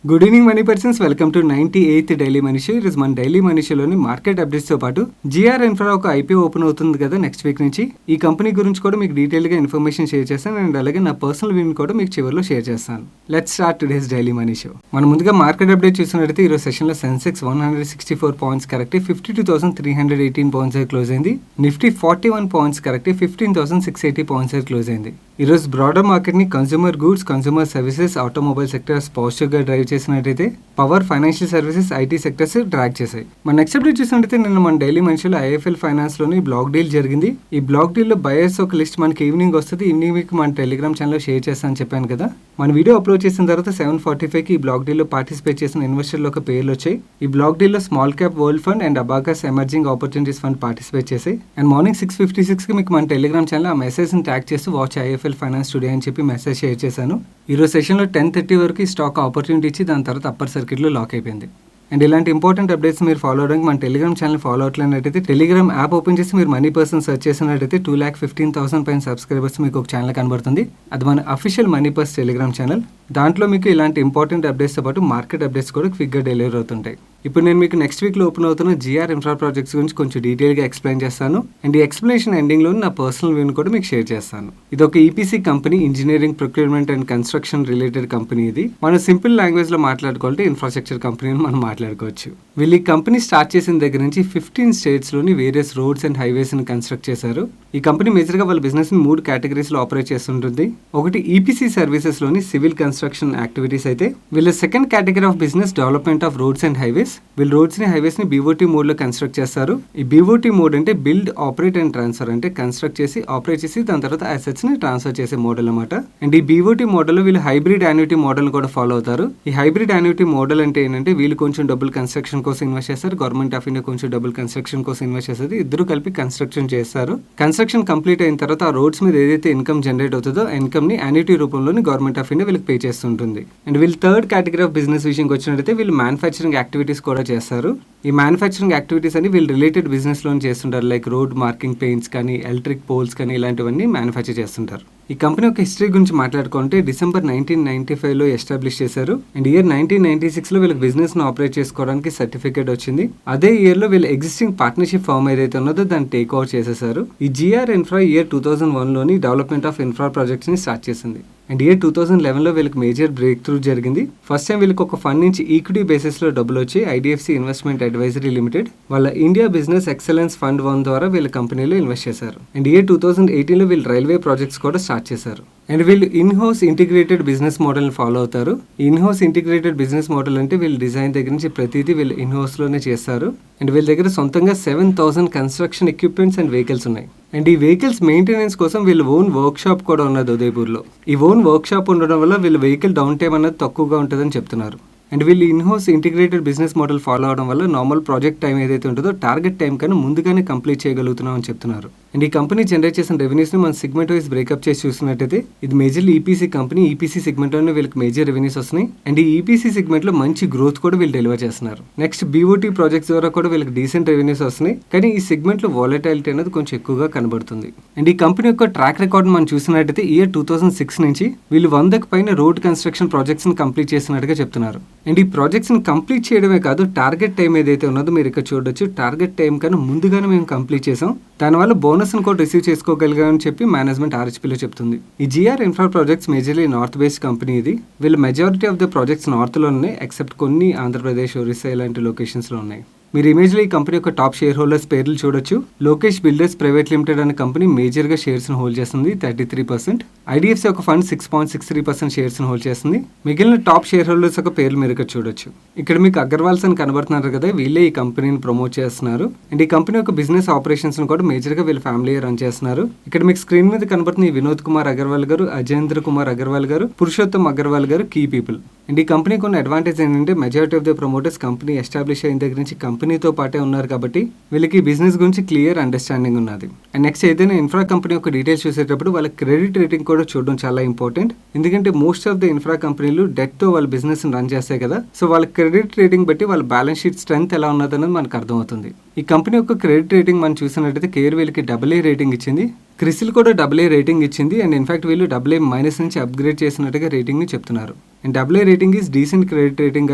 Good evening money persons, welcome to 98th daily money show. ఈరోజు మన daily money షోలోని market updates తో పాటు GR infra ఒక IPO open అవుతుంది కదా నెక్స్ట్ వీక్ నుంచి. ఈ కంపెనీ గురించి కూడా మీకు డీటెయిల్ గా ఇన్ఫర్మేషన్ షేర్ చేస్తాను అండ్ అలాగే నా పర్సనల్ వ్యూ కూడా మీకు చివరిలో షేర్ చేస్తాను. Let's start today's daily money show. మనం ముందుగా మార్కెట్ అప్డేట్ చూసినట్లయితే ఈరోజు సెషన్ లో Sensex 164 points correct 52,318 points close అయింది. Nifty 41 points correct 15,680 points close అయింది. ఈ రోజు బ్రాడర్ మార్కెట్ ని consumer goods, consumer services, automobile sectors positive గా డ్రైవ్ చేసినట్టయితే power, financial services, IT sectors drag చేశాయి. మన నెక్స్ట్ అప్డేట్ చూసినట్టయితే నిన్న మన డైలీ మనిషిలో ఐఎఫ్ఎల్ ఫైనాన్స్ లోని బ్లాక్ డీల్ జరిగింది. ఈ బ్లాక్ డీల్ లో బయర్స్ ఒక లిస్ట్ మనకి ఈవినింగ్ వస్తుంది. ఈవినింగ్ మీకు మన టెలిగ్రామ్ ఛానల్లో షేర్ చేస్తానని చెప్పాను కదా. మన వీడియో అప్లోడ్ చేసిన తర్వాత 7:45 కి ఈ బ్లాక్ డీల్ లో పార్టిసిపేట్ చేసిన ఇన్వెస్టర్లు ఒక పేర్లు వచ్చాయి. ఈ బ్లాక్ డీల్ లో small cap world fund and abacus emerging opportunities fund participate చేశాయి. అండ్ మార్నింగ్ 6:56 కి మీకు మన టెలిగ్రామ్ ఛానల్ ఆ మెసేజ్ ని ట్యాగ్ చేస్తూ వాచ్ ఐఎఫ్ఎల్ ఫైనాన్స్ టుడే అని చెప్పి మెసేజ్ షేర్ చేశాను. ఈ రోజు సెషన్ లో 10:30 వరకు ఈ స్టాక్ ఆపర్చునిటీ ఇచ్చి దాని తర్వాత అప్పర్ సర్క్యూట్ లో లాక్ అయిపోయింది. అండ్ ఇలాంటి ఇంపార్టెంట్ అప్డేట్స్ మీరు ఫాలో అవడానికి మన టెలిగ్రామ్ ఛానల్ ఫాలో అవట్లేనట్టయితే టెలిగ్రామ్ యాప్ ఓపెన్ చేసి మీరు మనీ పర్సన్ సెర్చ్ చేసినట్టయితే 2,15,000 పైన సబ్స్క్రైబర్స్ మీకు ఒక ఛానల్ కనబడుతుంది. అది మన official money purse Telegram channel. దాంట్లో మీకు ఇలాంటి ఇంపార్టెంట్ అప్డేట్స్తో పాటు మార్కెట్ అప్డేట్స్ కూడా క్విక్గా డెలివరీ అవుతుంటాయి. ఇప్పుడు నేను మీకు నెక్స్ట్ వీక్లో ఓపెన్ అవుతున్న జిఆర్ ఇన్ఫ్రా ప్రాజెక్ట్స్ గురించి కొంచెం డీటెయిల్గా ఎక్స్ప్లెయిన్ చేస్తాను. అండ్ ఈ ఎక్స్ప్లెనేషన్ ఎండింగ్లో నా పర్సనల్ వ్యూని కూడా మీకు షేర్ చేస్తాను. ఇది ఒక EPC company, engineering, procurement and construction related company. ఇది మన సింపుల్ లాంగ్వేజ్లో మాట్లాడుకోవాలంటే ఇన్ఫ్రాస్ట్రక్చర్ కంపెనీ అని మనం మాట్లాడుకోవచ్చు. వీళ్ళు ఈ కంపెనీ స్టార్ట్ చేసిన దగ్గర నుంచి 15 స్టేట్స్లోని వేరియస్ రోడ్స్ అండ్ హైవేస్ని కన్స్ట్రక్ట్ చేశారు. ఈ కంపెనీ మేజర్గా వాళ్ళ బిజినెస్ని 3 కేటగిరీస్లో ఆపరేట్ చేస్తుంటుంది. ఒకటి ఈపీసీ సర్వీసెస్లోని సివిల్ కన్స్ట్రక్షన్ యాక్టివిటీస్ అయితే, వీళ్ళ second category of business development of roads and highways. వీళ్ళు రోడ్స్ ని హైవేస్ ని బీఓటీ మోడ్ లో కన్స్ట్రక్ట్ చేస్తారు. ఈ బీఓటీ మోడ్ అంటే బిల్డ్, ఆపరేట్ అండ్ ట్రాన్స్ఫర్, అంటే కన్స్ట్రక్ట్ చేసి ఆపరేట్ చేసి దాని తర్వాత అసెట్స్ ని ట్రాన్స్ఫర్ చేసే మోడల్ అన్నమాట. అండ్ ఈ బీఓటీ మోడల్ లో వీళ్ళు హైబ్రిడ్ యాన్యుటీ మోడల్ కూడా ఫాలో అవుతారు. ఈ హైబ్రిడ్ యాన్యుటీ మోడల్ అంటే ఏంటంటే వీళ్ళు కొంచెం డబ్బులు కన్స్ట్రక్షన్ కోసం ఇన్వెస్ట్ చేస్తారు, గవర్నమెంట్ ఆఫ్ ఇండియా కొంచెం డబ్బులు కన్స్ట్రక్షన్ కోసం ఇన్వెస్ట్ చేస్తుంది. ఇద్దరు కలిపి కన్స్ట్రక్షన్ చేస్తారు. కన్స్ట్రక్షన్ కంప్లీట్ అయిన తర్వాత ఆ రోడ్స్ మీద ఏదైతే ఇన్కమ్ జనరేట్ అవుతుందో ఆ ఇన్కమ్ ని యాన్యుటీ రూపంలోని గవర్నమెంట్ ఆఫ్ ఇండియా వీళ్ళకి పే చేస్తుంటుంది. అండ్ వీళ్ళు థర్డ్ కేటగిరీ ఆఫ్ బిజినెస్ విషయంకి వచ్చినట్టయితే వీళ్ళు మ్యానుఫ్యాక్చరింగ్ యాక్టివిటీస్ కూడా చేస్తారు. ఈ మ్యానుఫ్యాక్చరింగ్ యాక్టివిటీస్ అని వీళ్ళు రిలేటెడ్ బిజినెస్ లోనే చేస్తుంటారు. లైక్ రోడ్ మార్కింగ్ పెయింట్స్ కానీ, ఎలక్ట్రిక్ పోల్స్ కానీ ఇలాంటివన్నీ మ్యానుఫ్యాక్చర్ చేస్తుంటారు. ఈ కంపెనీ యొక్క హిస్టరీ గురించి మాట్లాడుకుంటే డిసెంబర్ 1995లో ఎస్టాబ్లిష్ చేశారు. అండ్ ఇయర్ 1996లో వీళ్ళకి బిజినెస్ ను ఆపరేట్ చేసుకోవడానికి సర్టిఫికేట్ వచ్చింది. అదే ఇయర్ లో వీళ్ళ ఎగ్జిస్టింగ్ పార్ట్నర్షిప్ ఫామ్ ఏదైతే ఉన్నదో దాన్ని టేక్ ఓవర్ చేసేసారు. ఈ జిఆర్ ఇన్ఫ్రా ఇయర్ 2001లోని డెవలప్మెంట్ ఆఫ్ ఇన్ఫ్రా ప్రాజెక్ట్స్ ని స్టార్ట్ చేసింది. అండ్ ఇయర్ 2011లో వీళ్ళకి మేజర్ బ్రేక్ త్రూ జరిగింది. ఫస్ట్ టైం వీళ్ళకి ఒక ఫండ్ నుంచి ఈక్విటీ బేసిస్ లో డబ్బులు వచ్చి ఐడిఎఫ్సి ఇన్వెస్ట్మెంట్ అడ్వైజరీ లిమిటెడ్ వాళ్ళ ఇండియా బిజినెస్ ఎక్సలెన్స్ ఫండ్ 1 ద్వారా వీళ్ళ కంపెనీలో ఇన్వెస్ట్ చేశారు. అండ్ ఇయర్ 2018లో వీళ్ళు రైల్వే ప్రాజెక్ట్స్ కూడా స్టార్ట్ చేశారు. అండ్ వీళ్ళు in-house integrated business model follow అవుతారు. ఇన్హౌస్ ఇంటిగ్రేటెడ్ బిజినెస్ మోడల్ అంటే వీళ్ళు డిజైన్ దగ్గర నుంచి ప్రతిదీ వీళ్ళు ఇన్హౌస్ లోనే చేస్తారు. అండ్ వీళ్ళ దగ్గర సొంతంగా 7,000 కన్స్ట్రక్షన్ ఎక్విప్మెంట్స్ అండ్ వెహికల్స్ ఉన్నాయి. అండ్ ఈ వెహికల్స్ మెయింటెనెన్స్ కోసం వీళ్ళు ఓన్ వర్క్ షాప్ కూడా ఉన్నది ఉదయపూర్లో. ఈ ఓన్ వర్క్ షాప్ ఉండడం వల్ల వీళ్ళ వెహికల్ డౌన్ టైం అనేది తక్కువగా ఉంటుందని చెప్తున్నారు. అండ్ వీళ్ళు in-house integrated business model follow అవడం వల్ల నార్మల్ ప్రాజెక్ట్ టైం ఏదైతే ఉంటుందో టార్గెట్ టైం కన్నా ముందుగానే కంప్లీట్ చేయగలుగుతున్నాం అని చెప్తున్నారు. అండ్ ఈ కంపెనీ జనరేట్ చేసిన రెవెన్యూస్ ని మనం సెగ్మెంట్ వైజ్ బ్రేకప్ చేసి చూసినట్టయితే ఇది majorly EPC company. EPC segment లోనే వీళ్ళకి మేజర్ రెవెన్యూస్ వస్తున్నాయి. అండ్ ఈ ఈపీసీ సెగ్మెంట్ లో మంచి గ్రోత్ కూడా వీళ్ళు డెలివర్ చేస్తున్నారు. నెక్స్ట్ బీఓటీ ప్రాజెక్ట్స్ ద్వారా కూడా వీళ్ళకి డీసెంట్ రెవెన్యూస్ వస్తున్నాయి. కానీ ఈ సెగ్మెంట్ లో వాలటైలిటీ అనేది కొంచెం ఎక్కువగా కనబడుతుంది. అండ్ ఈ కంపెనీ యొక్క ట్రాక్ రికార్డ్ మనం చూసినట్టయితే ఇయర్ 2006 నుంచి వీళ్ళు 100కి పైన రోడ్ కన్స్ట్రక్షన్ ప్రాజెక్ట్స్ ని కంప్లీట్ చేసినట్టుగా చెప్తున్నారు. అండ్ ఈ ప్రాజెక్ట్స్ ని కంప్లీట్ చేయడమే కాదు, టార్గెట్ టైం ఏదైతే ఉన్నదో మీరు ఇక్కడ చూడొచ్చు, టార్గెట్ టైం కన్నా ముందుగానే మేము కంప్లీట్ చేసాం. దానివల్ల బోనస్ ని కూడా రిసీవ్ చేసుకోగలిగామని చెప్పి మేనేజ్మెంట్ ఆర్హెచ్పీలో చెప్తుంది. ఈ GR infra projects majorly north based company. ఇది వీళ్ళ majority of the projects north లో ఉన్నాయి, ఎక్సెప్ట్ కొన్ని ఆంధ్రప్రదేశ్, ఒరిస్సా ఇలాంటి లొకేషన్స్ లో ఉన్నాయి. మీరు ఇమేజ్లో ఈ కంపెనీ యొక్క టాప్ షేర్ హోల్డర్స్ పేర్లు చూడొచ్చు. లోకేష్ బిల్డర్స్ ప్రైవేట్ లిమిటెడ్ అనే కంపెనీ మేజర్ గా షేర్స్ ను హోల్డ్ చేస్తుంది 33%. ఐడిఎఫ్సి ఒక ఫండ్ 6.63% షేర్స్ ను హోల్డ్ చేస్తుంది. మిగిలిన టాప్ షేర్ హోల్డర్స్ యొక్క పేర్లు మీరు ఇక్కడ చూడొచ్చు. ఇక్కడ మీకు అగర్వాల్స్ అని కనబడుతున్నారు కదా, వీళ్ళే ఈ కంపెనీని ప్రమోట్ చేస్తున్నారు. అండ్ ఈ కంపెనీ యొక్క బిజినెస్ ఆపరేషన్స్ ను కూడా మేజర్ గా వీళ్ళ ఫ్యామిలీ రన్ చేస్తున్నారు. ఇక్కడ మీకు స్క్రీన్ మీద కనబడుతున్న వినోద్ కుమార్ అగర్వాల్ గారు, అజేంద్ర కుమార్ అగర్వాల్ గారు, పురుషోత్తం అగర్వాల్ గారు కీ పీపుల్. అండ్ ఈ కంపెనీకి ఉన్న అడ్వాంటేజ్ ఏంటంటే majority of the promoters company establish అయిన దగ్గర నుంచి కంపెనీతో పాటే ఉన్నారు కాబట్టి వీళ్ళకి బిజినెస్ గురించి క్లియర్ అండర్స్టాండింగ్ ఉన్నది. అండ్ నెక్స్ట్ ఏదైనా ఇన్ఫ్రా కంపెనీ యొక్క డీటెయిల్స్ చూసేటప్పుడు వాళ్ళ క్రెడిట్ రేటింగ్ కూడా చూడడం చాలా ఇంపార్టెంట్. ఎందుకంటే మోస్ట్ ఆఫ్ ద ఇన్ఫ్రా కంపెనీలు డెట్ తో వాళ్ళ బిజినెస్ రన్ చేస్తాయి కదా, సో వాళ్ళ క్రెడిట్ రేటింగ్ బట్టి వాళ్ళ బ్యాలెన్స్ షీట్ స్ట్రెంత్ ఎలా ఉన్నది అనేది మనకు అర్థమవుతుంది. ఈ కంపెనీ యొక్క క్రెడిట్ రేటింగ్ మనం చూసినట్టయితే కేర్ వీళ్ళకి AA రేటింగ్ ఇచ్చింది. క్రిసిల్ కూడా AA రేటింగ్ ఇచ్చింది అండ్ ఇన్ఫాక్ట్ వీళ్ళు AA- నుంచి అప్గ్రేడ్ చేసినట్టుగా రేటింగ్ని చెప్తున్నారు. And AA rating is decent credit rating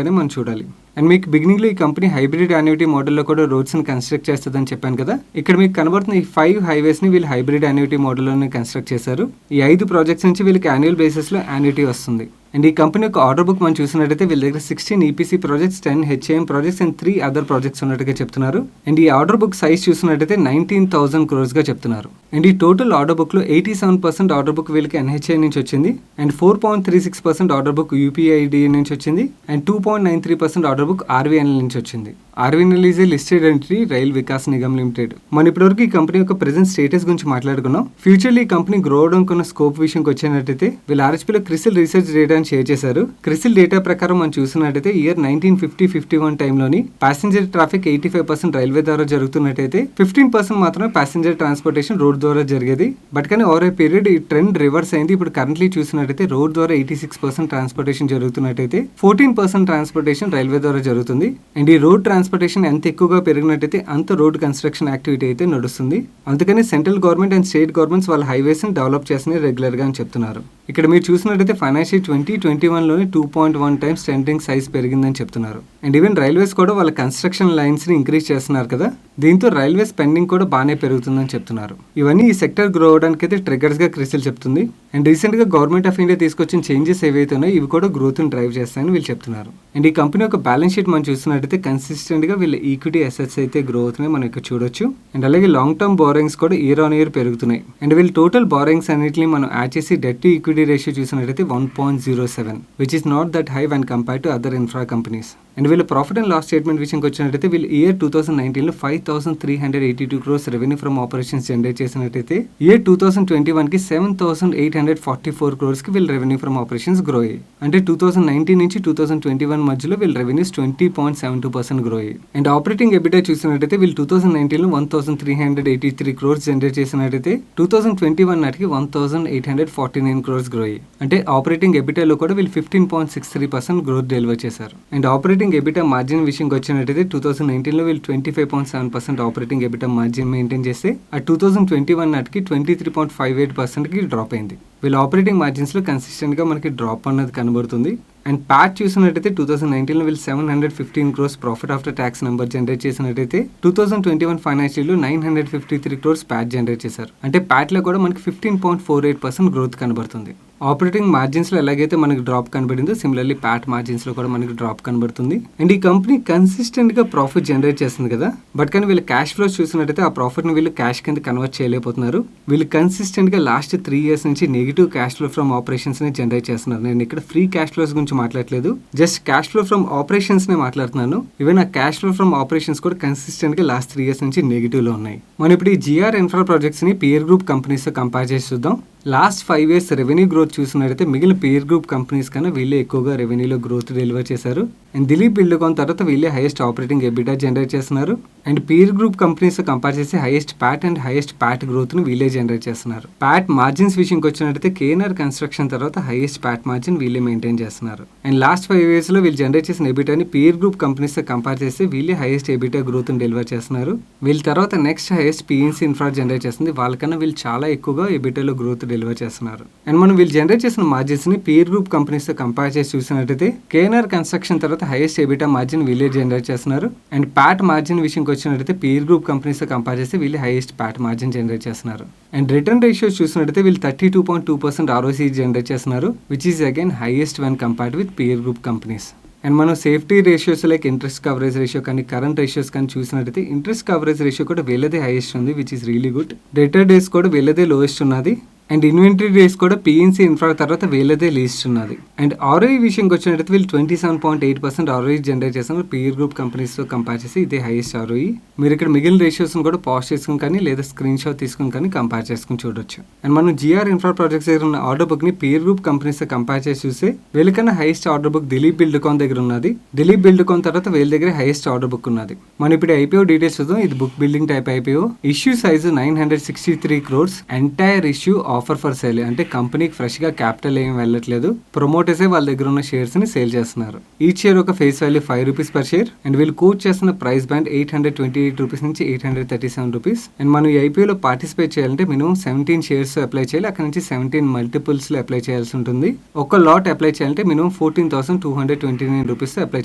అని మనం చూడాలి. అండ్ మీకు బిగినింగ్లో ఈ కంపెనీ హైబ్రిడ్ యాన్యుటీ మోడల్లో కూడా రోడ్స్ని కన్స్ట్రక్ట్ చేస్తుందని చెప్పాను కదా. ఇక్కడ మీకు కనబడుతున్న ఈ 5 హైవేస్ని వీళ్ళు హైబ్రిడ్ యాన్యుటీ మోడల్లోనే కన్స్ట్రక్ట్ చేశారు. ఈ 5 ప్రాజెక్ట్స్ నుంచి వీళ్ళకి యాన్యువల్ బేసిస్లో యాన్యుటీ వస్తుంది. అండ్ ఈ కంపెనీ యొక్క ఆర్డర్ బుక్ మనం చూసినట్టయితే వీళ్ళ దగ్గర 16 EPC projects, 10 HAM projects and 3 other projects ఉన్నట్టుగా చెప్తున్నారు. అండ్ ఈ ఆర్డర్ బుక్ సైజ్ చూసినట్టయితే 19,000 crores గా చెప్తున్నారు. అండ్ ఈ టోటల్ ఆర్డర్ బుక్ లో 87% ఆర్డర్ బుక్ వీళ్ళకి NHAI నుంచి వచ్చింది అండ్ 4.36% ఆర్డర్ బుక్ UPID నుంచి వచ్చింది అండ్ 2.93% ఆర్డర్ బుక్ RVNL నుంచి వచ్చింది. RVNL is a listed entity, rail Vikas Nigam limited. మనం ఇప్పటివరకు ఈ కంపెనీ యొక్క ప్రెజెంట్ స్టేటస్ గురించి మాట్లాడుకున్నాం. ఫ్యూచర్లో ఈ కంపెనీ గ్రో అవడం స్కోప్ విషయంకి వచ్చినట్టయితే వీళ్ళు RHPలో క్రిసిల్ రీసెర్చ్ డేటా షేర్ చేశారు. క్రిసిల్ డేటా ప్రకారం మనం చూసినట్టయితే ఇయర్ 1950-51 టైంలోని ప్యాసింజర్ ట్రాఫిక్ 85% రైల్వే ద్వారా జరుగుతున్నట్టయితే 15% మాత్రమే ప్యాసింజర్ ట్రాన్స్పోర్టేషన్ రోడ్ ద్వారా జరిగేది. బట్ కానీ ఓవర్ ఏ పీరియడ్ ఈ ట్రెండ్ రివర్స్ అయింది. ఇప్పుడు కరెంట్లీ చూసినట్టయితే రోడ్ ద్వారా 86% ట్రాన్స్పోర్టేషన్ జరుగుతున్నట్టయితే 14% ట్రాన్స్పోర్టేషన్ రైల్వే ద్వారా జరుగుతుంది. అండ్ ఈ రోడ్ ట్రాన్స్పోర్టేషన్ ఎంత ఎక్కువగా పెరిగినట్టయితే అంత రోడ్ కన్స్ట్రక్షన్ యాక్టివిటీ అయితే నడుస్తుంది. అందుకని central government and state governments వాళ్ళ హైవేస్ ని డెవలప్ చేస్తున్నాయి రెగ్యులర్ గా అని చెప్తున్నారు. ఇక్కడ మీరు చూసినట్టయితే ఫైనాన్షియల్ 2021లోని 2.1 times టెండరింగ్ సైజ్ పెరిగిందని చెప్తున్నారు. అండ్ ఈవెన్ రైల్వేస్ కూడా వాళ్ళ కన్స్ట్రక్షన్ లైన్స్ ని ఇంక్రీజ్ చేస్తున్నారు కదా, దీంతో రైల్వే స్పెండింగ్ కూడా బాగానే పెరుగుతుందని చెప్తున్నారు. ఇవన్నీ ఈ సెక్టర్ గ్రో అవడానికి అయితే ట్రిగర్స్ గా క్రిసిల్ చెప్తుంది. అండ్ రీసెంట్ గా గవర్నమెంట్ ఆఫ్ ఇండియా తీసుకొచ్చిన చేంజెస్ ఏవైతే ఉన్నాయో ఇవి కూడా గ్రోత్ ని డ్రైవ్ చేస్తాయని వీళ్ళు చెప్తున్నారు. అండ్ ఈ కంపెనీ యొక్క బ్యాలెన్స్ షీట్ మనం చూసినట్టయితే కన్సిస్టెంట్ గా వీళ్ళ ఈక్విటీ అసెట్స్ అయితే గ్రో అవుతున్నాయి మనం ఇక్కడ చూడొచ్చు. అండ్ అలాగే లాంగ్ టర్మ్ బారోయింగ్స్ కూడా ఇయర్ ఆన్ ఇయర్ పెరుగుతున్నాయి. అండ్ వీళ్ళు టోటల్ బారోయింగ్స్ అన్నిటిని మనం యాడ్ చేసి డెట్ టు ఈక్విటీ రేషియో చూసినట్టయితే 1.07, which is not that high when compared to other infra companies. And వీళ్ళ ప్రాఫిట్ అండ్ లాస్ స్టేట్మెంట్ విషయంకి వచ్చినట్టయితే వీళ్ళు ఇయర్ 2019లో 5,382 crores revenue from operations generate చేసినట్టయితే ఇయర్ 2021కి 7,844 crores కి వీళ్ళ రెవెన్యూ ఫ్రమ్ ఆపరేషన్స్ గ్రో అయ్యాయి. అంటే 2019 నుంచి 2021 మధ్యలో వీళ్ళ రెవెన్యూస్ 20.72% గ్రో అయ్యాయి. అండ్ ఆపరేటింగ్ ఎబిటా చూసినట్టయితే వీళ్ళు 2019లో 1,383 crores జనరేట్ చేసినట్టయితే 2021 నాటికి 1,849 crores గ్రో అయ్యాయి. అంటే ఆపరేటింగ్ ఎబిటాలో కూడా వీళ్ళు 15.63% గ్రోత్ డెలివర్ చేశారు. అండ్ ఆపరేటింగ్ ఎబిటా మార్జిన్ విషయంకి వచ్చినట్టయితే 2019లో వీళ్ళు 25.7% ఆపరేటింగ్ ఎబిటా మార్జిన్ మెయింటైన్ చేస్తే ఆ 2021 నాటికి 23.58%కి డ్రాప్ అయింది. వీళ్ళ ఆపరేటింగ్ మార్జిన్స్ లో కన్సిస్టెంట్ గా మనకి డ్రాప్ అన్నది కనబడుతుంది. అండ్ ప్యాట్ చూసినట్టయితే 2019లో వీళ్ళు 715 crores profit after tax number generate చేసినట్టయితే 2021 ఫైనాన్షియల్ 953 crores ప్యాట్ జనరేట్ చేశారు. అంటే ప్యాట్ లో కూడా మనకి 15.48% గ్రోత్ కనబడుతుంది. ఆపరేటింగ్ మార్జిన్స్ లో ఎలాగైతే మనకి డ్రాప్ కనబడిందో సిమిలర్లీ ప్యాట్ మార్జిన్స్ లో కూడా మనకి డ్రాప్ కనబడుతుంది. అండ్ ఈ కంపెనీ కన్సిస్టెంట్ గా ప్రాఫిట్ జనరేట్ చేస్తుంది కదా, బట్ కానీ వీళ్ళ క్యాష్ ఫ్లోస్ చూసినట్టయితే ఆ ప్రాఫిట్ ని వీళ్ళు క్యాష్ కింద కన్వర్ట్ చేయలేకపోతున్నారు. వీళ్ళు కన్సిస్టెంట్ గా లాస్ట్ 3 years నుంచి negative cash flow from operations ని జనరేట్ చేస్తున్నారు. నేను ఇక్కడ ఫ్రీ క్యాష్ ఫ్లోస్ గురించి మాట్లాడలేదు, just cash flow from operations నే మాట్లాడుతున్నాను. ఈవెన్ ఆ క్యాష్ ఫ్లో ఫ్రమ్ ఆపరేషన్స్ కూడా కన్సిస్టెంట్ గా లాస్ట్ 3 years నుంచి నెగిటివ్ లో ఉన్నాయి. మనం ఇప్పుడు ఈ GR ఇన్ఫ్రా ప్రాజెక్ట్స్ ని పియర్ గ్రూప్ కంపెనీస్ తో కంపేర్ చేసి చూద్దాం. లాస్ట్ 5 years రెవెన్యూ గ్రోత్ చూసినట్టయితే మిగిలిన పియర్ గ్రూప్ కంపెనీస్ కన్నా వీళ్ళే ఎక్కువగా రెవెన్యూలో గ్రోత్ డెలివర్ చేశారు. అండ్ దిలీప్ బిల్డ్కాన్ తర్వాత వీళ్ళే హైయెస్ట్ ఆపరేటింగ్ ఎబిటా జనరేట్ చేస్తున్నారు. అండ్ పియర్ గ్రూప్ కంపెనీస్ తో కంపేర్ చేసి highest Pat and highest Pat growth ను వీళ్ళే జనరేట్ చేస్తున్నారు. ప్యాట్ మార్జిన్స్ విషయంకి వచ్చినట్టయితే KNR కన్స్ట్రక్షన్ తర్వాత హైయెస్ట్ ప్యాట్ మార్జిన్ వీళ్ళే మెయింటైన్ చేస్తున్నారు. అండ్ లాస్ట్ 5 years లో వీళ్ళు జనరేట్ చేసిన ఎబిటాని పియర్ గ్రూప్ కంపెనీస్ తో కంపేర్ చేస్తే వీళ్ళే హైయెస్ట్ ఎబిటా గ్రోత్ ని డెలివర్ చేస్తున్నారు. వీళ్ళ తర్వాత next highest PNC infra generate చేస్తుంది. వాళ్ళకన్నా వీళ్ళు చాలా ఎక్కువగా ఎబిటాలో గ్రోత్ డెలివర్ చేస్తున్నారు. అండ్ మనం వీళ్ళు జనరేట్ చేసిన మార్జిన్స్ ని పియర్ గ్రూప్ కంపెనీస్ తో కంపేర్ చేసి చూసినట్టయితే KNR కన్స్ట్రక్షన్ తర్వాత హైయెస్ట్ ఎబిటా మార్జిన్ వీళ్ళే జనరేట్ చేస్తున్నారు. అండ్ ప్యాట్ మార్జిన్ విషయంకి వచ్చినట్టయితే పియర్ గ్రూప్ కంపెనీస్ తో కంపేర్ చేస్తే వీళ్ళు హైయెస్ట్ ప్యాట్ మార్జిన్ జనరేట్ చేస్తున్నారు. అండ్ రిటర్న్ రేషియోస్ చూసినట్టయితే వీళ్ళు 32.2% ROCE జనరేట్ చేస్తున్నారు, which is again highest when compared with peer group companies. And మనం safety ratios like interest coverage ratio కానీ కరెంట్ రేషియోస్ కానీ చూసినట్టయితే ఇంట్రెస్ట్ కవరేజ్ రేషియో కూడా వీళ్ళదే హైయెస్ట్ ఉంది, which is really good. Debtor days కూడా వీళ్ళదే లోయెస్ట్ ఉన్నది. అండ్ ఇన్వెంటరీ డేస్ కూడా PNC ఇన్ఫ్రా తర్వాత వీళ్ళదే లీస్ట్ ఉన్నది. అండ్ ROE విషయంకి వచ్చినట్టయితే వీళ్ళు 27.8% ROE జనరేట్ చేస్తున్నారు. పియర్ గ్రూప్ కంపెనీస్ తో కంపేర్ చేసి ఇదే హైయెస్ట్ ROE. మీరు ఇక్కడ మిగిలిన రేషియోస్ కూడా పాజ్ చేసుకుని కానీ లేదా స్క్రీన్ షాట్ తీసుకుని కానీ కంపేర్ చేసుకుని చూడొచ్చు. అండ్ మనం GR ఇన్ఫ్రా ప్రాజెక్ట్స్ దగ్గర ఉన్న ఆర్డర్ బుక్ ని పియర్ గ్రూప్ కంపెనీస్ తో కంపేర్ చేసి చూస్తే వీళ్ళకన్నా highest order book Dilip Buildcon దగ్గర ఉన్నది. దిలీప్ బిల్డ్కాన్ తర్వాత వీళ్ళ దగ్గర హైయెస్ట్ ఆర్డర్ బుక్ ఉన్నది. మనం ఇప్పుడు IPO డీటెయిల్స్ చూద్దాం. ఇది book building type IPO. Issue size 963 crores. Entire issue offer for sale, అంటే కంపెనీకి ఫ్రెష్గా క్యాపిటల్ ఏం వెళ్ళట్లేదు, ప్రమోటర్సే వాళ్ళ దగ్గర ఉన్న షేర్స్ని సేల్ చేస్తున్నారు. ఈచ్ షేర్ ఒక face value ₹5 per share. And వీళ్ళు కోట్ చేస్తున్న ప్రైస్ బ్యాండ్ ₹828 నుంచి ₹837. అండ్ మనం ఈ ఐపీఓలో పార్టిసిపేట్ చేయాలంటే మినిమం 17 షేర్స్ అప్లై చేయాలి. అక్కడ నుంచి 17 మల్టిపుల్స్లో అప్లై చేయాల్సి ఉంటుంది. ఒక లాట్ అప్లై చేయాలంటే మినిమం ₹14,229 అప్లై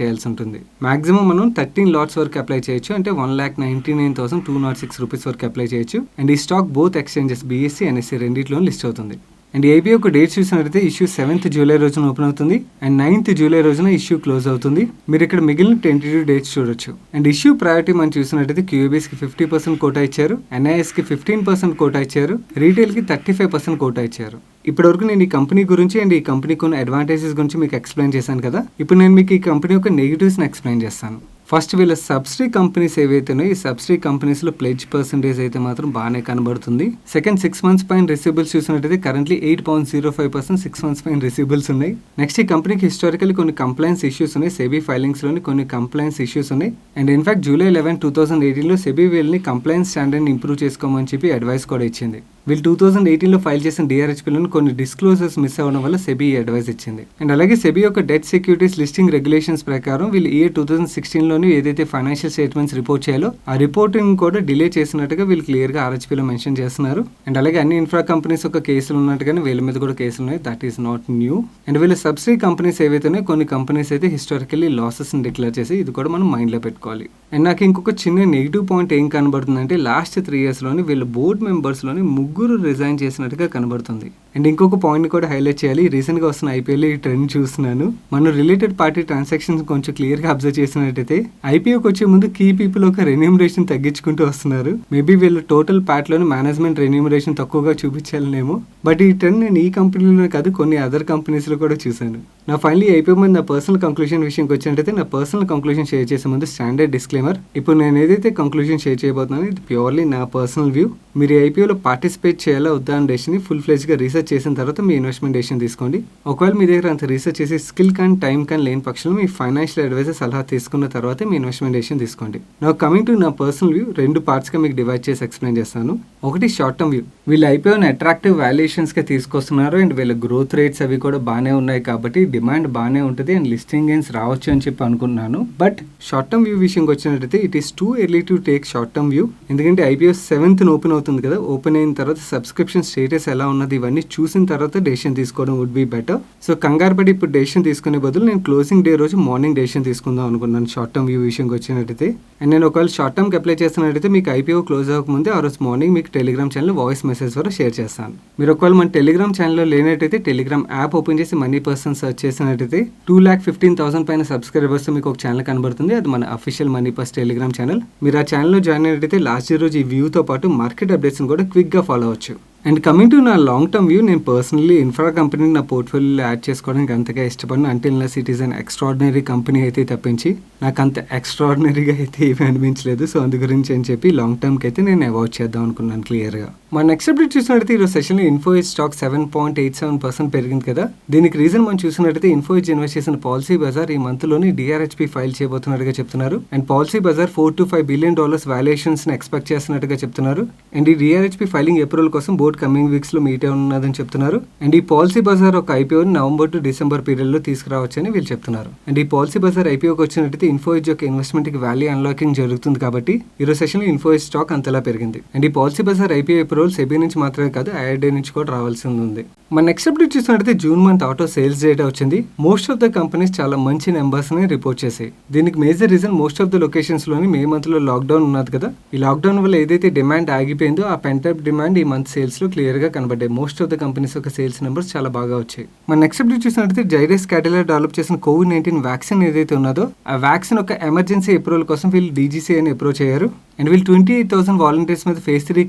చేయాల్సి ఉంటుంది. మాక్సిమం మనం 13 లాట్స్ వరకు అప్లై చేయొచ్చు, అంటే ₹1,99,206 వరకు అప్లై చేయొచ్చు. అండ్ ఈ stock both exchanges BSE, NSE రెండింటిలో లిస్ట్ అవుతుంది. అండ్ ఐపీఓ ఒక డేట్ చూసినట్లయితే ఇష్యూ 7th జూలై రోజున ఓపెన్ అవుతుంది అండ్ 9th జూలై రోజున ఇష్యూ క్లోజ్ అవుతుంది. మీరు ఇక్కడ మిగిలిన 22 డేట్స్ చూడొచ్చు. అండ్ ఇష్యూ ప్రయారిటీ మనం చూసినట్లయితే QABస్కి 50% కోటా ఇచ్చారు, NISకి 15% కోటా ఇచ్చారు, రీటైల్కి 35% కోటా ఇచ్చారు. ఇప్పటివరకు నేను ఈ కంపెనీ గురించి అండ్ ఈ కంపెనీకి ఉన్న అడ్వాంటేజెస్ గురించి మీకు ఎక్స్ప్లెయిన్ చేశాను కదా. ఇప్పుడు నేను మీకు ఈ కంపెనీ యొక్క నెగిటివ్స్ని ఎక్స్ప్లెయిన్ చేస్తాను. ఫస్ట్, వీళ్ళ సబ్సిడీ కంపెనీస్ ఏవైతే ఉన్నాయో ఈ సబ్సిడీ కంపెనీస్లో ప్లెడ్జ్ పర్సెంటేజ్ అయితే మాత్రం బాగానే కనబడుతుంది. సెకండ్, 6 months పైన రిసీబుల్స్ చూసినట్టయితే కరెంట్లీ 8.05% 6 months పైన రిసీబుల్స్ ఉన్నాయి. నెక్స్ట్, ఈ కంపెనీకి హిస్టారికల్లీ కొన్ని కంప్లైన్స్ ఇష్యూస్ ఉన్నాయి, సెబీ ఫైలింగ్స్లోని కొన్ని కంప్లైన్స్ ఇష్యూస్ ఉన్నాయి. అండ్ ఇన్ఫాక్ట్ July 11, 2018లో సెబీ వీళ్ళని కంప్లైన్స్ స్టాండర్డ్ని ఇంప్రూవ్ చేసుకోమని చెప్పి అడ్వైస్ కూడా ఇచ్చింది. వీళ్ళు 2018లో ఫైల్ చేసిన DRHPలోని కొన్ని డిస్క్లోజర్స్ మిస్ అవ్వడం వల్ల సెబీ అడ్వైస్ ఇచ్చింది. అండ్ అలాగే సెబీ యొక్క డెట్ సెక్యూరిటీస్ లిస్టింగ్ రెగ్యులేషన్స్ ప్రకారం వీళ్ళు 2016లోని ఏదైతే ఫైనాన్షియల్ స్టేట్మెంట్స్ రిపోర్ట్ చేయాలో ఆ రిపోర్టింగ్ కూడా డిలే చేసినట్టుగా వీళ్ళు క్లియర్గా RHPలో మెన్షన్ చేస్తున్నారు. అండ్ అలాగే అన్ని ఇన్ఫ్రా కంపెనీస్ యొక్క కేసులు ఉన్నట్టుగానే వీళ్ళ మీద కూడా కేసులు ఉన్నాయి. That is not new. And వీళ్ళ సబ్సిడీ కంపెనీస్ ఏవైతే ఉన్నాయో కొన్ని కంపెనీస్ అయితే హిస్టారికల్లీ లాసెస్ని డిక్లేర్ చేసి ఇది కూడా మనం మైండ్లో పెట్టుకోవాలి. అండ్ నాకు ఇంకొక చిన్న నెగిటివ్ పాయింట్ ఏం కనబడుతుందంటే లాస్ట్ 3 yearsలోని వీళ్ళ బోర్డ్ మెంబర్స్లోని 3 రిజైన్ చేసినట్టుగా కనబడుతుంది. అండ్ ఇంకొక పాయింట్ కూడా హైలైట్ చేయాలి. రీసెంట్గా వస్తున్న ఐపీఎల్ ఈ ట్రెండ్ చూస్తున్నాను. మనం రిలేటెడ్ పార్టీ ట్రాన్సాక్షన్స్ కొంచెం క్లియర్గా అబ్జర్వ్ చేసినట్టయితే ఐపీఓకి వచ్చే ముందు కీ పీపుల్ ఒక రెన్యూమరేషన్ తగ్గించుకుంటూ వస్తున్నారు. మేబీ వీళ్ళు టోటల్ ప్యాట్లోని మేనేజ్మెంట్ రెన్యూమరేషన్ తక్కువగా చూపించాలనేమో. బట్ ఈ ట్రెండ్ నేను ఈ కంపెనీలోనే కాదు కొన్ని అదర్ కంపెనీస్లో కూడా చూశాను. నా ఫైనలీ ఐపీఓ మీద నా పర్సనల్ కంక్లూజన్ విషయంకి వచ్చినట్టయితే నా పర్సనల్ కంక్లూజన్ షేర్ చేసే ముందు స్టాండర్డ్ డిస్క్లైమర్. ఇప్పుడు నేను ఏదైతే కంక్లూజన్ షేర్ చేయబోతున్నానో ఇది ప్యూర్లీ నా పర్సనల్ వ్యూ. మీరు ఐపీఓలో పార్టిసిపేట్ చేయాలా వద్దా అనే డెసిషన్ ఫుల్ ఫ్లెజ్గా రీసెర్చ్ చేసిన తర్వాత మీ ఇన్వెస్ట్మెంట్ డెసిషన్ తీసుకోండి. ఒకవేళ మీ దగ్గర అంత రీసెర్చ్ చేసి స్కిల్ కానీ టైం కానీ లేని పక్షంలో మీ ఫైనాన్షియల్ అడ్వైజర్ సలహా తీసుకున్న తర్వాత మీ ఇన్వెస్ట్మెంట్ డెసిషన్ తీసుకోండి. నా కమింగ్ టు నా పర్సనల్ వ్యూ 2 పార్ట్స్గా మీకు డివైడ్ చేసి ఎక్స్ప్లెయిన్ చేస్తాను. ఒకటి షార్ట్ టర్మ్ వ్యూ. వీళ్ళు ఐపీఓని అట్రాక్టివ్ వాల్యుయేషన్స్గా తీసుకొస్తున్నారు అండ్ వీళ్ళ గ్రోత్ రేట్స్ అవి కూడా బాగానే ఉన్నాయి కాబట్టి డిమాండ్ బాగానే ఉంటుంది అండ్ లిస్టింగ్ గెయిన్స్ రావచ్చు అని చెప్పి అనుకున్నాను. బట్ షార్ట్ టర్మ్ వ్యూ విషయంకి వచ్చినట్టయితే it is too early to take short term view. ఎందుకంటే ఐపీఓ 7th ఓపెన్ అవుతుంది కదా. ఓపెన్ అయిన తర్వాత సబ్స్క్రిప్షన్ స్టేటస్ ఎలా ఉన్నది ఇవన్నీ చూసిన తర్వాత డెసిషన్ తీసుకోవడం వుడ్ బి బెటర్. సో కంగారు పడి ఇప్పుడు డెసిషన్ తీసుకునే బదులు నేను క్లోజింగ్ డే రోజు మార్నింగ్ డెసిషన్ తీసుకుందాం అనుకున్నాను షార్ట్ టర్మ్ వ్యూ విషయంకి వచ్చినట్టయితే. అండ్ నేను ఒకవేళ షార్ట్ టర్మ్కి అప్లై చేస్తున్నట్టయితే మీకు ఐపీఓ క్లోజ్ అవ్వకముందే ఆ రోజు మార్నింగ్ మీకు టెలిగ్రామ్ ఛానల్ వాయిస్ మెసేజ్ ద్వారా షేర్ చేస్తాను. మీరు ఒకవేళ మన టెలిగ్రామ్ ఛానల్లో లేనట్టయితే టెలిగ్రామ్ యాప్ ఓపెన్ చేసి మనీ పర్సన్ సర్చ్ చేసినట్టయితే 2,15,000 పైన సబ్స్క్రైబర్స్ మీకు ఒక ఛానల్ కనబడుతుంది. అది మన official money purse Telegram channel. మీరు ఆ ఛానల్లో జాయిన్ అయినట్టయితే లాస్ట్ రోజు ఈ వ్యూతో పాటు మార్కెట్ అప్డేట్స్ని కూడా క్విక్గా ఫాలో అవ్వచ్చు. అండ్ కమింగ్ టు నా లాంగ్ టర్మ్ వ్యూ, నేను పర్సనల్లీ ఇన్ఫ్రా కంపెనీని నా పోర్ట్ఫోలియోలో యాడ్ చేసుకోవడానికి అంతగా ఇష్టపడిన అంటిల్ నా సిటిజన్ ఎక్స్ట్రాడినరీ కంపెనీ అయితే తప్పించి నాకు అంత ఎక్స్ట్రాడినరీగా అయితే ఏమీ అనిపించలేదు. సో అందు గురించి అని చెప్పి లాంగ్ టర్మ్కి అయితే నేను అవాయిడ్ చేద్దాం అనుకున్నాను క్లియర్గా. మన నెక్స్ట్ అప్డేట్ చూసినట్టయితే ఈరోజు సెషన్లో ఇన్ఫోసిస్ స్టాక్ 7.87% పెరిగింది కదా. దీనికి రీజన్ మనం చూసినట్టయితే ఇన్ఫోసిస్ ఇన్వెస్ట్ చేసిన పాలసీ బజార్ ఈ మంత్లోని DRHP ఫైల్ చేయబోతున్నట్టుగా చెప్తున్నారు. And Policy Bazaar $4 to $5 billion వాల్యుయేషన్స్ని ఎక్స్పెక్ట్ చేస్తున్నట్టుగా చెప్తున్నారు. అండ్ ఈ DRHP ఫైలింగ్ అప్రూవల్ కోసం బోర్డ్ కమింగ్ వీక్స్ లో మీట్ ఉన్నదని చెప్తున్నారు. అండ్ ఈ పాలసీ బజార్ ఒక ఐపీఓని November to December పీరియడ్ లో తీసుకురావచ్చని వీళ్ళు చెప్తున్నారు. అండ్ ఈ పాలసీ బజార్ ఐపీఓకి వచ్చినట్టయితే ఇన్ఫోసిస్ యొక్క ఇన్వెస్ట్మెంట్ కి వాల్యూ అన్లాకింగ్ జరుగుతుంది కాబట్టి ఈరోజు సెషన్ లో ఇన్ఫోసిస్ స్టాక్ అంతలా పెరిగింది. అండ్ ఈ policy Bazar IPO approval SEBI నుంచి మాత్రమే కాదు IRDAI నుంచి కూడా రావాల్సి ఉంది. మన నెక్స్ట్ అప్డేట్ చూసినట్టయితే June month auto sales data వచ్చింది. మోస్ట్ ఆఫ్ ద కంపెనీస్ చాలా మంచి నెంబర్స్ ని రిపోర్ట్ చేశాయి. దీనికి major reason most of the locations లోని మే మంత్ లో లాక్డౌన్ ఉన్నది కదా. ఈ లాక్డౌన్ వల్ల ఏదైతే డిమాండ్ ఆగిపోయిందో ఆ పెంటప్ డిమాండ్ ఈ మంత్ సేల్స్ లో క్లియర్ గా కనబడ్డాయి. మోస్ట్ ఆఫ్ ద కంపెనీస్ యొక్క సేల్స్ నెంబర్స్ చాలా బాగా వచ్చాయి. మన నెక్స్ట్ అప్డేట్ చూసినట్టయితే జైడస్ క్యాడిలా డెవలప్ చేసిన COVID-19 వ్యాక్సిన్ ఏదైతే ఉన్నదో ఆ వ్యాక్సిన్ ఒక ఎమర్జెన్సీ అప్రూవల్ కోసం వీళ్ళు DGCA అని అప్రోచ్ అయ్యారు. అండ్ వీళ్ళు 28,000 వాలంటీర్స్ మీద phase 3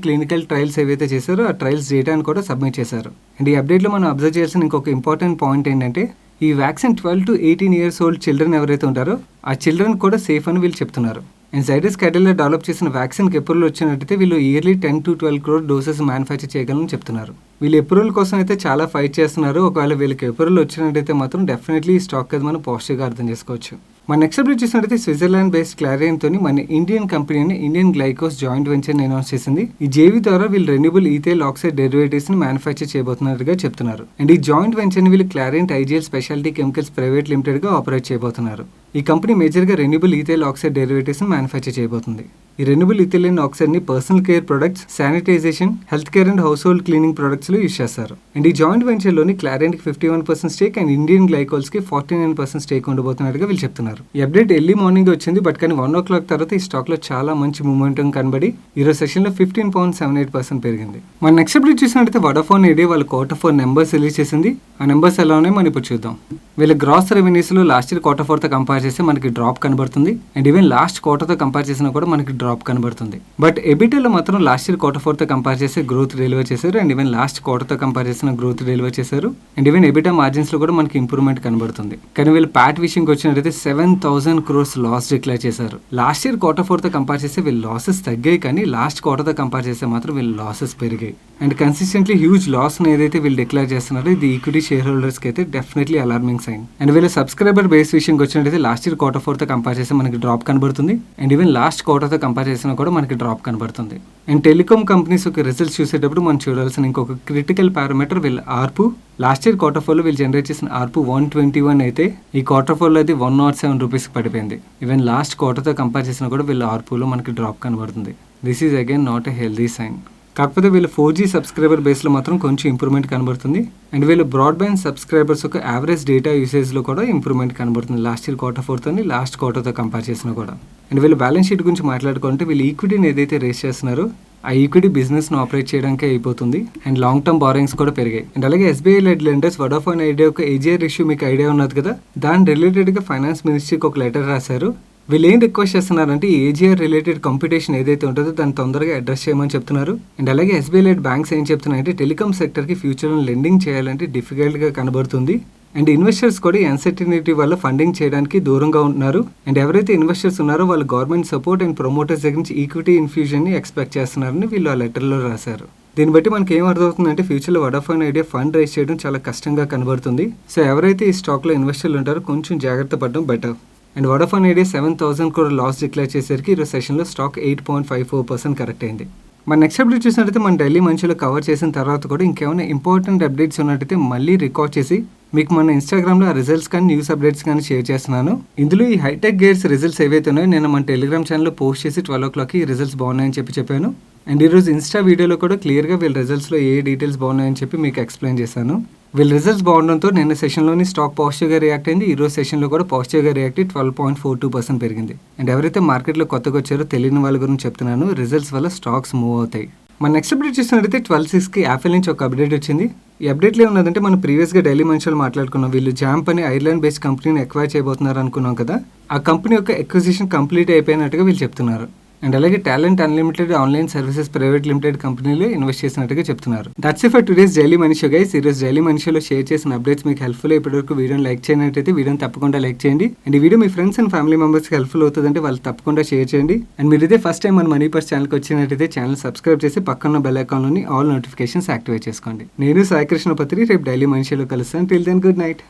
క్లినికల్ ట్రయల్స్ ఏవైతే చేశారో ఆ ట్రయల్స్ డేటాను కూడా సబ్మిట్ చేశారు. అండ్ ఈ అప్డేట్లో మనం అబ్జర్వ్ చేయాల్సిన ఇంకొక ఇంపార్టెంట్ పాయింట్ ఏంటంటే ఈ vaccine 12 to 18 years old children ఎవరైతే ఉంటారో ఆ చిల్డ్రన్ కూడా సేఫ్ అని వీళ్ళు చెప్తున్నారు. అండ్ జైడస్ క్యాడిలా డెవలప్ చేసిన వ్యాక్సిన్కి అప్రూవల్ వచ్చినట్టయితే వీళ్ళు yearly 10 to 12 crore doses manufacture చేయగలని చెప్తున్నారు. వీళ్ళు అప్రూవల్ కోసం అయితే చాలా ఫైట్ చేస్తున్నారు. ఒకవేళ వీళ్ళకి అప్రూవల్ వచ్చినట్టయితే మాత్రం డెఫినెట్లీ ఈ స్టాక్ అది మనం పాజిటివ్గా అర్థం చేసుకోవచ్చు. మన నెక్స్ట్ అప్డేట్ చూసినట్టయితే స్విట్జర్లాండ్ బేస్డ్ క్లారియన్ తోని మన ఇండియన్ కంపెనీని Indian glycols joint venture announce చేసింది. ఈ జేవీ ద్వారా వీళ్ళు రెన్యూబుల్ ఈథైల్ ఆక్సైడ్ డెరివేటివ్స్ ని మ్యానుఫ్యాక్చర్ చేయబోతున్నట్టుగా చెప్తున్నారు. అండ్ ఈ జాయింట్ వెంచర్ ని వీళ్ళు Clariant IGL speciality chemicals private limited గా ఆపరేట్ చేయబోతున్నారు. ఈ కంపెనీ మేజర్ గా రెన్యూబుల్ ఈథైల్ ఆక్సైడ్ డెరివేటివ్స్ ని మ్యానుఫ్యాక్చర్ చేయబోతుంది. ఈ రెన్యూబుల్ ఈథైలిన్ ఆక్సైడ్ ని personal care products, sanitisation, health care and house hold cleaning products లో యూస్ చేస్తారు. అండ్ ఈ జాయింట్ వెంచర్ లోని క్లారియన్ కి 51% స్టేక్ అండ్ ఇండియన్ గ్లైకోల్స్ కి 49% స్టేక్ ఉండబోతున్నట్టుగా వీళ్ళు చెప్తున్నారు. ఈ అప్డేట్ ఎర్లీ మార్నింగ్ వచ్చింది, బట్ కానీ 1 o'clock తర్వాత ఈ స్టాక్ లో చాలా మంచి మూమెంటం కనబడి ఈరోజు సెషన్ లో 15.78% పెరిగింది. మన నెక్స్ట్ అప్డేట్ చూసినట్టయితే వడాఫోన్ ఐడియా వాళ్ళ Q4 నెంబర్స్ రిలీజ్ చేసింది. ఆ నెంబర్స్ ఎలా ఉన్నాయి మనం ఇప్పుడు చూద్దాం. వీళ్ళ గ్రాస్ రెవెన్యూస్ లో లాస్ట్ ఇయర్ Q4 తో కంపేర్ చేస్తే మనకి డ్రాప్ కనబడుతుంది. అండ్ ఈవెన్ లాస్ట్ క్వార్టర్ తో కంపేర్ చేసినా కూడా మనకి డ్రాప్ కనబడుతుంది. బట్ ఎబిటాలో మాత్రం లాస్ట్ ఇయర్ Q4 తో కంపేర్ చేస్తే గ్రోత్ డెలివర్ చేశారు. అండ్ ఈవెన్ లాస్ట్ క్వార్టర్ తో కంపేర్ చేసిన గ్రోత్ డెలివర్ చేశారు. అండ్ ఈవెన్ ఎబిటా మార్జిన్స్ లో కూడా మనకి ఇంప్రూవ్మెంట్ కనబడుతుంది. కానీ వీళ్ళు ప్యాట్ విషయంకి వచ్చినట్టయితే 7,000 crores లాస్ డిక్లేర్ చేశారు. లాస్ట్ ఇయర్ Q4 తో కంపేర్ చేస్తే వీళ్ళు లాసెస్ తగ్గాయి, కానీ లాస్ట్ క్వార్టర్ తో కంపేర్ చేస్తే మాత్రం వీళ్ళు లాసెస్ పెరిగాయి. అండ్ కన్సిస్టెంట్లీ హ్యూజ్ లాస్ ఏదైతే వీళ్ళు డిక్లేర్ చేస్తున్నారో ఇది ఈక్విటీ షేర్ హోల్డర్స్ కి అయితే డెఫినెట్లీ అలార్మింగ్ సైన్. అండ్ వీళ్ళ సబ్స్క్రైబర్ బేస్ విషయంకి వచ్చినట్టయితే లాస్ట్ ఇయర్ Q4 తో కంపేర్ చేస్తే మనకి డ్రాప్ కనబడుతుంది. అండ్ ఈవెన్ లాస్ట్ క్వార్టర్ తో కంపేర్ చేసినా కూడా మనకి డ్రాప్ కనబడుతుంది. అండ్ టెలికామ్ కంపెనీస్ ఒక రిజల్ట్స్ చూసేటప్పుడు మనం చూడాల్సిన ఇంకొక క్రిటికల్ పారామీటర్ వీళ్ళ ఆర్పు. లాస్ట్ ఇయర్ Q4 లో వీళ్ళు జనరేట్ చేసిన ఆర్పు 121 అయితే ఈ Q4 లో అది 107 రూపీస్ పడిపోయింది. ఈవెన్ లాస్ట్ క్వార్టర్ తో కంపేర్ చేసినా కూడా వీళ్ళ ఆర్పులో మనకి డ్రాప్ కనబడుతుంది. This is again not a healthy sign. కాకపోతే వీళ్ళు 4G సబ్స్క్రైబర్ బేస్లో మాత్రం కొంచెం ఇంప్రూవ్మెంట్ కనబడుతుంది. అండ్ వీళ్ళు బ్రాడ్బ్యాండ్ సబ్స్క్రైబర్స్ ఒక యావరేజ్ డేటా యూసేజ్లో కూడా ఇంప్రూవ్మెంట్ కనబడుతుంది లాస్ట్ ఇయర్ Q4తోని లాస్ట్ క్వార్టర్తో కంపేర్ చేసినా కూడా. అండ్ వీళ్ళు బ్యాలెన్స్ షీట్ గురించి మాట్లాడుకుంటే వీళ్ళు ఈక్విటీని ఏదైతే రేస్ చేస్తున్నారో ఆ ఈక్విటీ బిజినెస్ను ఆపరేట్ చేయడానికి అయిపోతుంది. అండ్ లాంగ్ టర్మ్ బారోయింగ్స్ కూడా పెరిగాయి. అండ్ అలాగే SBI led lenders Vodafone Idea ఒక AGR ఇష్యూ మీకు ఐడియా ఉన్నది కదా, దాని రిలేటెడ్గా ఫైనాన్స్ మినిస్ట్రీకి ఒక లెటర్ రాశారు. వీళ్ళు ఏం రిక్వెస్ట్ చేస్తున్నారంటే ఈ AGR రిలేటెడ్ కాంపిటీషన్ ఏదైతే ఉంటుందో దాన్ని తొందరగా అడ్రస్ చేయమని చెప్తున్నారు. అండ్ అలాగే SBI లెడ్ బ్యాంక్స్ ఏం చెప్తున్నాయంటే టెలికామ్ సెక్టర్కి ఫ్యూచర్లో లెండింగ్ చేయాలంటే డిఫికల్ట్గా కనబడుతుంది. అండ్ ఇన్వెస్టర్స్ కూడా అన్సర్టనిటీ వల్ల ఫండింగ్ చేయడానికి దూరంగా ఉన్నారు. అండ్ ఎవరైతే ఇన్వెస్టర్స్ ఉన్నారో వాళ్ళు గవర్నమెంట్ సపోర్ట్ అండ్ ప్రమోటర్స్ దగ్గర నుంచి ఈక్విటీ ఇన్ఫ్యూజన్ని ఎక్స్పెక్ట్ చేస్తున్నారని వీళ్ళు ఆ లెటర్లో రాశారు. దీన్ని బట్టి మనకి ఏం అర్థమవుతుందంటే ఫ్యూచర్లో వడాఫోన్ ఐడియా ఫండ్ రైజ్ చేయడం చాలా కష్టంగా కనబడుతుంది. సో ఎవరైతే ఈ స్టాక్లో ఇన్వెస్టర్లు ఉంటారో కొంచెం జాగ్రత్త పడడం better. And Vodafone Idea 7,000 crore loss declare చేసేసరికి ఈరోజు సెషన్లో స్టాక్ 8.54% కరెక్ట్ అయింది. మన నెక్స్ట్ అప్డేట్ చూసినట్టయితే మన ఢిల్లీ మంచిలో కవర్ చేసిన తర్వాత కూడా ఇంకేమైనా ఇంపార్టెంట్ అప్డేట్స్ ఉన్నట్టయితే మళ్ళీ రికార్డ్ చేసి మీకు మన ఇన్స్టాగ్రామ్లో ఆ రిజల్ట్స్ కానీ న్యూస్ అప్డేట్స్ కానీ షేర్ చేస్తున్నాను. ఇందులో ఈ హైటెక్ గేర్స్ రిజల్ట్స్ ఏవైతే ఉన్నాయో నేను మన టెలిగ్రామ్ ఛానల్లో పోస్ట్ చేసి 12 o'clockకి ఈ రిజల్ట్స్ బాగున్నాయని చెప్పాను. అండ్ ఈరోజు ఇన్స్టా వీడియోలో కూడా క్లియర్గా వీళ్ళ రిజల్ట్స్లో ఏ డీటెయిల్స్ బాగున్నాయని చెప్పి మీకు ఎక్స్ప్లెయిన్ చేశాను. వీళ్ళ రిజల్ట్స్ బాగుండడంతో నిన్న సెషన్లోని స్టాక్ పాజిటివ్గా రియాక్ట్ అయింది. ఈ రోజు సెషన్లో కూడా పాజిటివ్గా రియాక్ట్ అయ్యి 12.42% పెరిగింది. అండ్ ఎవరైతే మార్కెట్లో కొత్తగా వచ్చారో తెలియని వాళ్ళ గురించి చెప్తున్నాను, రిజల్ట్స్ వల్ల స్టాక్స్ మూవ్ అవుతాయి. మన నెక్స్ట్ అప్డేట్ చూసినట్టయితే 12/6కి యాపిల్ నుంచి ఒక అప్డేట్ వచ్చింది. ఈ అప్డేట్లో ఏమన్నదంటే మనం ప్రీవియస్గా డైలీ మనుషులు మాట్లాడుకున్నాం. వీళ్ళు జాంప్ అని ఐర్లాండ్ బేస్డ్ కంపెనీని ఎక్వైర్ చేయబోతున్నారు అనుకున్నాం కదా, ఆ కంపెనీ యొక్క ఎక్విజిషన్ కంప్లీట్ అయిపోయినట్టుగా వీళ్ళు చెప్తున్నారు. అండ్ అలాగే talent unlimited online services private limited కంపెనీలో ఇన్వెస్ట్ చేసినట్టుగా చెప్తున్నారు. That's it for today's daily money show guys. ఈరోజు డైలీ మనీ షోలో షేర్ చేసిన అప్డేట్స్ మీకు హెల్ప్ఫుల్ ఇప్పటివరకు వీడియోని లైక్ చేయనట్టయితే వీడియోని తప్పకుండా లైక్ చేయండి. అండ్ ఈ video me friends and family మెంబర్స్కి హెల్ప్ఫుల్ అవుతుందంటే వాళ్ళు తప్పకుండా షేర్ చేయండి. అండ్ మీరు ఇదే ఫస్ట్ టైం మన మనీ పర్స్ ఛానల్కి వచ్చినట్టయితే ఛానల్ సబ్స్క్రైబ్ చేసి పక్కన బెల్ ఐకాన్లోని ఆల్ నోటిఫికేషన్స్ యాక్టివేట్ చేసుకోండి. నేను సాయి కృష్ణ పత్రి, రేపు డైలీ మనీ షోలో కలుస్తాను. Till then good night.